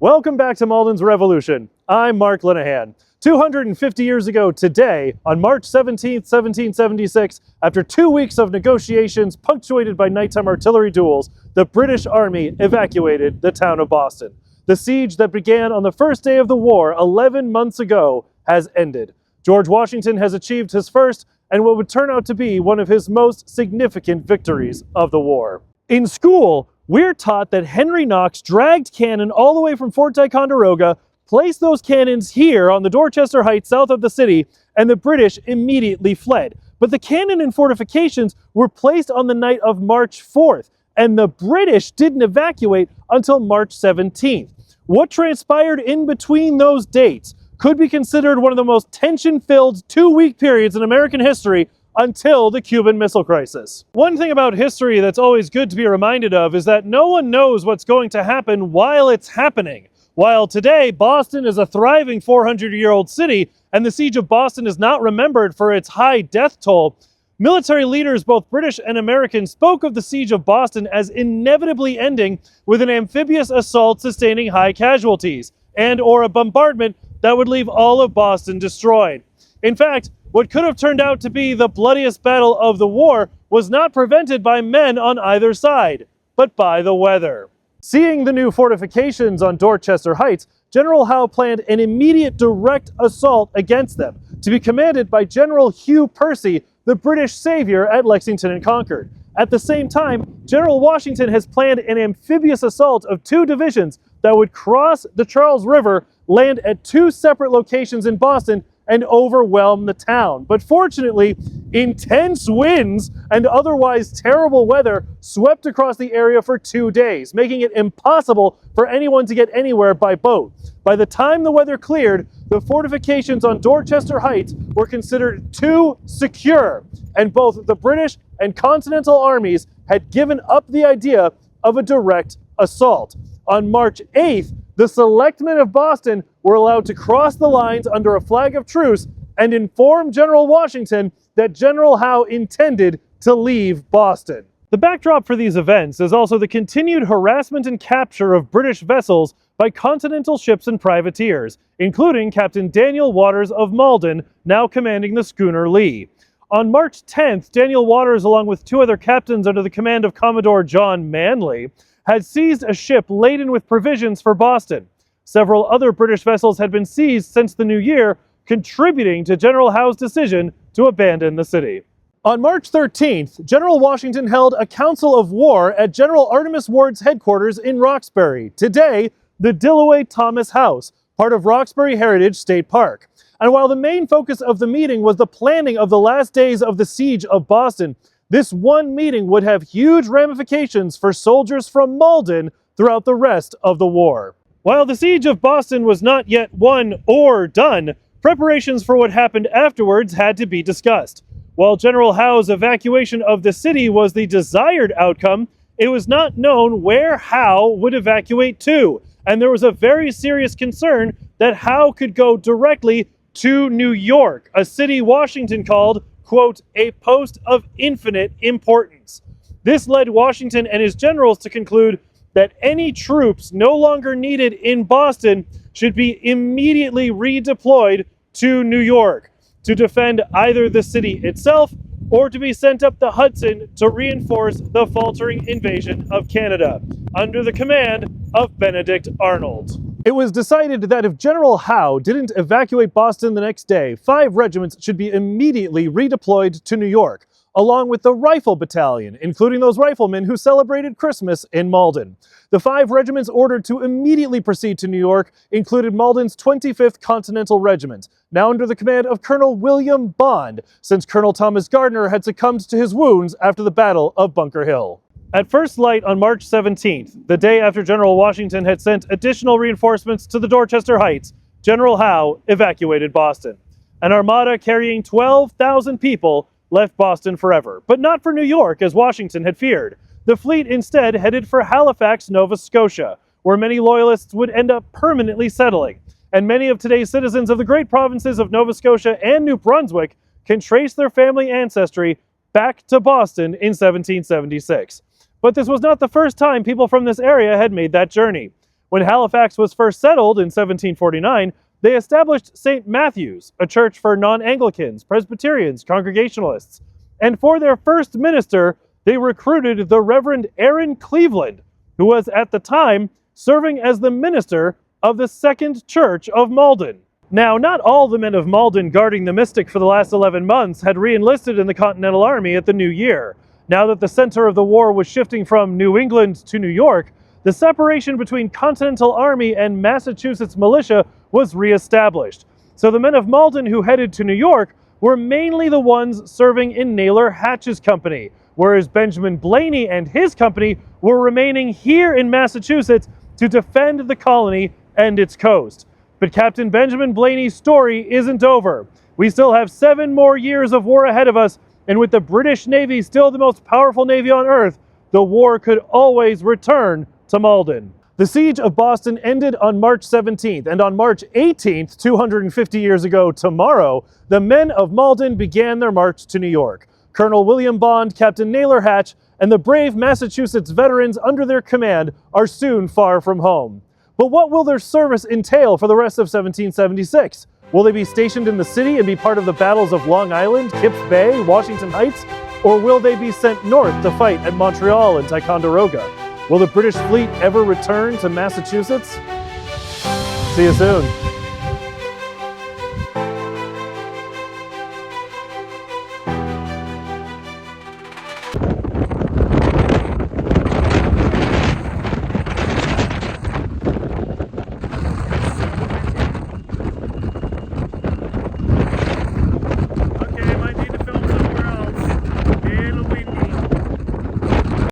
Welcome back to Malden's Revolution. I'm Mark Linehan. 250 years ago today, on March 17, 1776, after 2 weeks of negotiations punctuated by nighttime artillery duels, the British Army evacuated the town of Boston. The siege that began on the first day of the war 11 months ago has ended. George Washington has achieved his first and what would turn out to be one of his most significant victories of the war. In school, we're taught that Henry Knox dragged cannon all the way from Fort Ticonderoga, placed those cannons here on the Dorchester Heights south of the city, and the British immediately fled. But the cannon and fortifications were placed on the night of March 4th, and the British didn't evacuate until March 17th. What transpired in between those dates could be considered one of the most tension-filled 2-week periods in American history until the Cuban Missile Crisis. One thing about history that's always good to be reminded of is that no one knows what's going to happen while it's happening. While today, Boston is a thriving 400-year-old city, and the siege of Boston is not remembered for its high death toll, military leaders, both British and American, spoke of the siege of Boston as inevitably ending with an amphibious assault sustaining high casualties, and/or a bombardment that would leave all of Boston destroyed. In fact, what could have turned out to be the bloodiest battle of the war was not prevented by men on either side, but by the weather. Seeing the new fortifications on Dorchester Heights, General Howe planned an immediate direct assault against them, to be commanded by General Hugh Percy, the British savior at Lexington and Concord. At the same time, General Washington has planned an amphibious assault of 2 divisions that would cross the Charles River, land at 2 separate locations in Boston, and overwhelm the town. But fortunately, intense winds and otherwise terrible weather swept across the area for 2 days, making it impossible for anyone to get anywhere by boat. By the time the weather cleared, the fortifications on Dorchester Heights were considered too secure, and both the British and Continental armies had given up the idea of a direct assault. On March 8th, the selectmen of Boston were allowed to cross the lines under a flag of truce and inform General Washington that General Howe intended to leave Boston. The backdrop for these events is also the continued harassment and capture of British vessels by Continental ships and privateers, including Captain Daniel Waters of Malden, now commanding the schooner Lee. On March 10th, Daniel Waters, along with 2 other captains under the command of Commodore John Manley, had seized a ship laden with provisions for Boston. Several other British vessels had been seized since the new year, contributing to General Howe's decision to abandon the city. On March 13th, General Washington held a council of war at General Artemus Ward's headquarters in Roxbury, today the Dillaway Thomas House, part of Roxbury Heritage State Park. And while the main focus of the meeting was the planning of the last days of the siege of Boston, this one meeting would have huge ramifications for soldiers from Malden throughout the rest of the war. While the siege of Boston was not yet won or done, preparations for what happened afterwards had to be discussed. While General Howe's evacuation of the city was the desired outcome, it was not known where Howe would evacuate to, and there was a very serious concern that Howe could go directly to New York, a city Washington called, quote, a post of infinite importance. This led Washington and his generals to conclude that any troops no longer needed in Boston should be immediately redeployed to New York to defend either the city itself or to be sent up the Hudson to reinforce the faltering invasion of Canada under the command of Benedict Arnold. It was decided that if General Howe didn't evacuate Boston the next day, 5 regiments should be immediately redeployed to New York, along with the Rifle Battalion, including those riflemen who celebrated Christmas in Malden. The 5 regiments ordered to immediately proceed to New York included Malden's 25th Continental Regiment, now under the command of Colonel William Bond, since Colonel Thomas Gardner had succumbed to his wounds after the Battle of Bunker Hill. At first light on March 17th, the day after General Washington had sent additional reinforcements to the Dorchester Heights, General Howe evacuated Boston. An armada carrying 12,000 people left Boston forever, but not for New York as Washington had feared. The fleet instead headed for Halifax, Nova Scotia, where many loyalists would end up permanently settling. And many of today's citizens of the great provinces of Nova Scotia and New Brunswick can trace their family ancestry back to Boston in 1776. But this was not the first time people from this area had made that journey. When Halifax was first settled in 1749, they established St. Matthew's, a church for non-Anglicans, Presbyterians, Congregationalists. And for their first minister, they recruited the Reverend Aaron Cleveland, who was at the time serving as the minister of the Second Church of Malden. Now, not all the men of Malden guarding the Mystic for the last 11 months had re-enlisted in the Continental Army at the new year. Now that the center of the war was shifting from New England to New York, the separation between Continental Army and Massachusetts militia was re-established. So the men of Malden who headed to New York were mainly the ones serving in Naylor Hatch's company, whereas Benjamin Blaney and his company were remaining here in Massachusetts to defend the colony and its coast. But Captain Benjamin Blaney's story isn't over. We still have 7 more years of war ahead of us, and with the British Navy still the most powerful navy on Earth, the war could always return to Malden. The siege of Boston ended on March 17th, and on March 18th, 250 years ago tomorrow, the men of Malden began their march to New York. Colonel William Bond, Captain Naylor Hatch, and the brave Massachusetts veterans under their command are soon far from home. But what will their service entail for the rest of 1776? Will they be stationed in the city and be part of the battles of Long Island, Kip's Bay, Washington Heights? Or will they be sent north to fight at Montreal and Ticonderoga? Will the British fleet ever return to Massachusetts? See you soon.